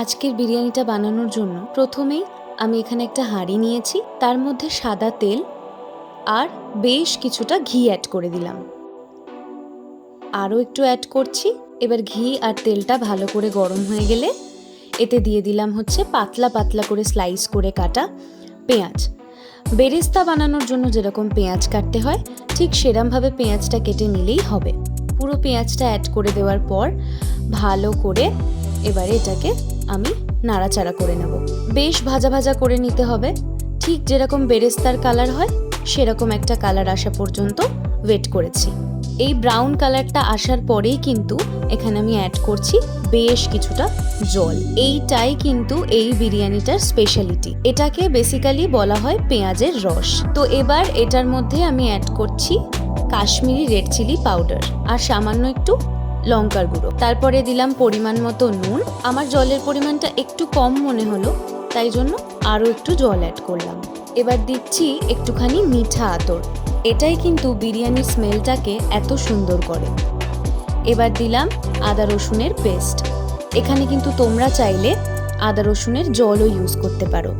আজকের বিরিয়ানিটা বানানোর জন্য প্রথমেই আমি এখানে একটা হাঁড়ি নিয়েছি, তার মধ্যে সাদা তেল আর বেশ কিছুটা ঘি অ্যাড করে দিলাম। আরও একটু অ্যাড করছি। এবার ঘি আর তেলটা ভালো করে গরম হয়ে গেলে এতে দিয়ে দিলাম হচ্ছে পাতলা পাতলা করে স্লাইস করে কাটা পেঁয়াজ। বেরেস্তা বানানোর জন্য যেরকম পেঁয়াজ কাটতে হয় ঠিক সেরকমভাবে পেঁয়াজটা কেটে নিলেই হবে। পুরো পেঁয়াজটা অ্যাড করে দেওয়ার পর ভালো করে এবারে এটাকে আমি নাড়াচাড়া করে নেব। বেশ ভাজা ভাজা করে নিতে হবে, ঠিক যেরকম বেরেস্তার কালার হয় সেরকম একটা কালার আসা পর্যন্ত ওয়েট করেছি। এই ব্রাউন কালারটা আসার পরেই কিন্তু এখানে আমি অ্যাড করছি বেশ কিছুটা জল। এইটাই কিন্তু এই বিরিয়ানিটার স্পেশালিটি, এটাকে বেসিক্যালি বলা হয় পেঁয়াজের রস। তো এবার এটার মধ্যে আমি অ্যাড করছি কাশ্মীরি রেড চিলি পাউডার আর সামান্য একটু লঙ্কার গুঁড়ো। তারপরে দিলাম পরিমাণ মতো নুন। আমার জলের পরিমাণটা একটু কম মনে হলো, তাই জন্য আরও একটু জল অ্যাড করলাম। এবার দিচ্ছি একটুখানি মিঠা আতর, এটাই কিন্তু বিরিয়ানির স্মেলটাকে এত সুন্দর করে। এবার দিলাম আদা রসুনের পেস্ট। এখানে কিন্তু তোমরা চাইলে আদা রসুনের জলও ইউজ করতে পারো।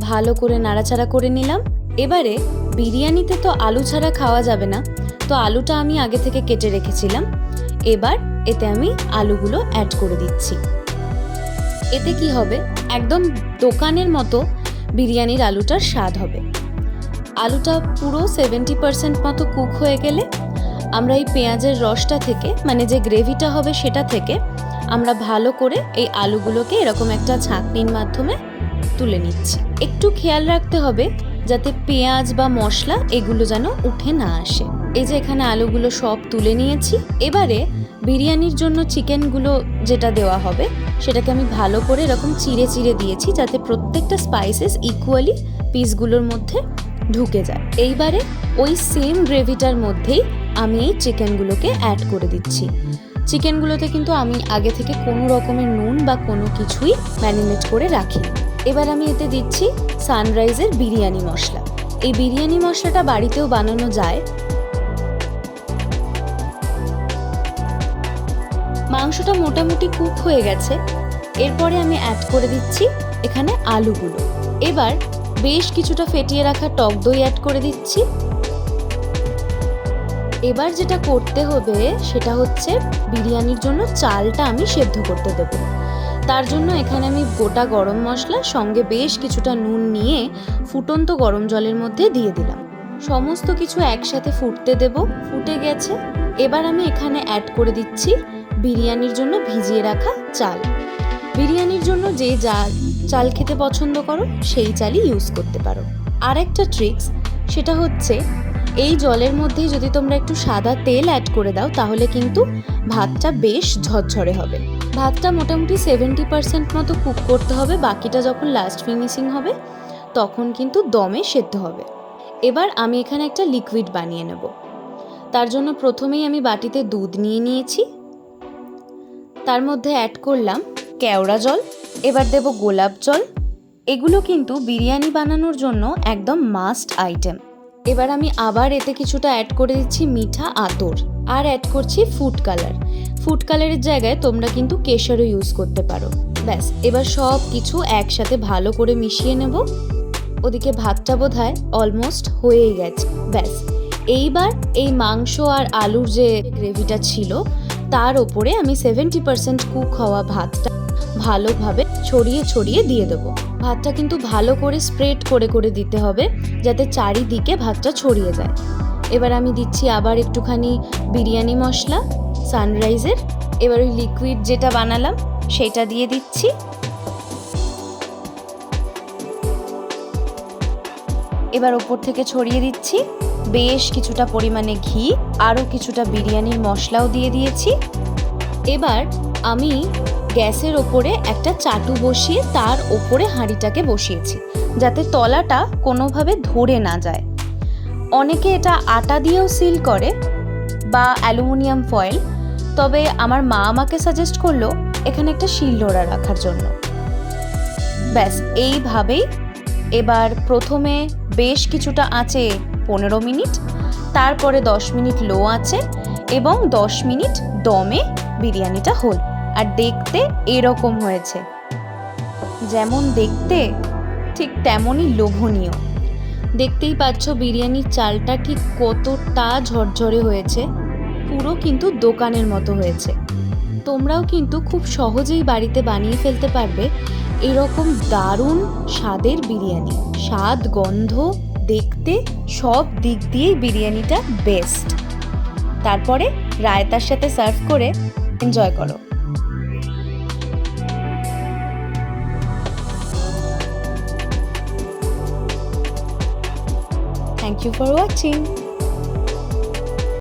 ভালো করে নাড়াচাড়া করে নিলাম। এবারে বিরিয়ানিতে তো আলু ছাড়া খাওয়া যাবে না, তো আলুটা আমি আগে থেকে কেটে রেখেছিলাম। এবার এতে আমি আলুগুলো অ্যাড করে দিচ্ছি। এতে কি হবে, একদম দোকানের মতো বিরিয়ানির আলুটার স্বাদ হবে। আলুটা পুরো 70% মতো কুক হয়ে গেলে আমরা এই পেঁয়াজের রসটা থেকে, মানে যে গ্রেভিটা হবে সেটা থেকে আমরা ভালো করে এই আলুগুলোকে এরকম একটা ছাঁকনির মাধ্যমে তুলে নিচ্ছি। একটু খেয়াল রাখতে হবে যাতে পেঁয়াজ বা মশলা এগুলো যেন উঠে না আসে। এই যে এখানে আলুগুলো সব তুলে নিয়েছি। এবারে বিরিয়ানির জন্য চিকেনগুলো যেটা দেওয়া হবে সেটাকে আমি ভালো করে এরকম চিড়ে চিড়ে দিয়েছি যাতে প্রত্যেকটা স্পাইসেস ইকুয়ালি পিসগুলোর মধ্যে ঢুকে যায়। এইবারে ওই সেম গ্রেভিটার মধ্যেই আমি এই চিকেনগুলোকে অ্যাড করে দিচ্ছি। চিকেনগুলোতে কিন্তু আমি আগে থেকে কোনো রকমের নুন বা কোনো কিছুই ম্যারিনেট করে রাখি। এবার আমি এতে দিচ্ছি সানরাইজের বিরিয়ানি মশলা। এই বিরিয়ানি মশলাটা বাড়িতেও বানানো যায়। মাংসটা মোটামুটি কুক হয়ে গেছে। এরপরে আমি অ্যাড করে দিচ্ছি এখানে আলুগুলো। এবার বেশ কিছুটা ফেটিয়ে রাখা টক দই অ্যাড করে দিচ্ছি। এবার যেটা করতে হবে সেটা হচ্ছে বিরিয়ানির জন্য চালটা আমি সেদ্ধ করতে দেব। তার জন্য এখানে আমি গোটা গরম মশলা সঙ্গে বেশ কিছুটা নুন নিয়ে ফুটন্ত গরম জলের মধ্যে দিয়ে দিলাম। সমস্ত কিছু একসাথে ফুটতে দেব। ফুটে গেছে। এবার আমি এখানে অ্যাড করে দিচ্ছি বিরিয়ানির জন্য ভিজিয়ে রাখা চাল। বিরিয়ানির জন্য যে চাল খেতে পছন্দ করো সেই চালই ইউজ করতে পারো। আর একটা ট্রিক্স, সেটা হচ্ছে এই জলের মধ্যেই যদি তোমরা একটু সাদা তেল অ্যাড করে দাও তাহলে কিন্তু ভাতটা বেশ ঝরঝরে হবে। ভাতটা মোটামুটি 70% মতো কুক করতে হবে, বাকিটা যখন লাস্ট ফিনিশিং হবে তখন কিন্তু দমে সেদ্ধ হবে। এবার আমি এখানে একটা লিকুইড বানিয়ে নেব। তার জন্য প্রথমেই আমি বাটিতে দুধ নিয়ে নিয়েছি, তার মধ্যে অ্যাড করলাম কেওড়া জল। এবার দেব গোলাপ জল। এগুলো কিন্তু বিরিয়ানি বানানোর জন্য একদম মাস্ট আইটেম। এবার আমি আবার এতে কিছুটা অ্যাড করে দিচ্ছি মিঠা আতর আর অ্যাড করছি ফুড কালার। ফুড কালারের জায়গায় তোমরা কিন্তু কেশরও ইউজ করতে পারো। ব্যাস, এবার সব কিছু একসাথে ভালো করে মিশিয়ে নেব। ওদিকে ভাতটা বোধহয় অলমোস্ট হয়েই গেছে। ব্যাস, এইবার এই মাংস আর আলুর যে গ্রেভিটা ছিল তার ওপরে আমি 70% কুক হওয়া ভাতটা ভালোভাবে ছড়িয়ে ছড়িয়ে দিয়ে দেবো। ভাতটা কিন্তু ভালো করে স্প্রেড করে করে দিতে হবে যাতে চারিদিকে ভাতটা ছড়িয়ে যায়। এবার আমি দিচ্ছি আবার একটুখানি বিরিয়ানি মশলা সানরাইজের। এবার ওই লিকুইড যেটা বানালাম সেটা দিয়ে দিচ্ছি। এবার ওপর থেকে ছড়িয়ে দিচ্ছি বেশ কিছুটা পরিমাণে ঘি, আরও কিছুটা বিরিয়ানির মশলাও দিয়ে দিয়েছি। এবার আমি গ্যাসের ওপরে একটা চাটু বসিয়ে তার ওপরে হাঁড়িটাকে বসিয়েছি যাতে তলাটা কোনোভাবে ধরে না যায়। অনেকে এটা আটা দিয়েও সিল করে বা অ্যালুমিনিয়াম ফয়েল, তবে আমার মা আমাকে সাজেস্ট করলো এখানে একটা শিলনোড়া রাখার জন্য। ব্যাস, এইভাবেই এবার প্রথমে বেশ কিছুটা আঁচে 15 মিনিট, তারপরে 10 মিনিট লো আঁচে এবং 10 মিনিট দমে বিরিয়ানিটা হল। আর দেখতে এরকম হয়েছে। যেমন দেখতে ঠিক তেমনই লোভনীয়। দেখতেই পাচ্ছ বিরিয়ানির চালটা ঠিক কতটা ঝরঝরে হয়েছে, পুরো কিন্তু দোকানের মতো হয়েছে। তোমরাও কিন্তু খুব সহজেই বাড়িতে বানিয়ে ফেলতে পারবে এরকম দারুণ স্বাদের বিরিয়ানি। স্বাদ, গন্ধ, দেখতে সব দিক দিয়েই বিরিয়ানিটা বেস্ট। তারপরে রায়তার সাথে সার্ভ করে এনজয় করো। Thank you for watching.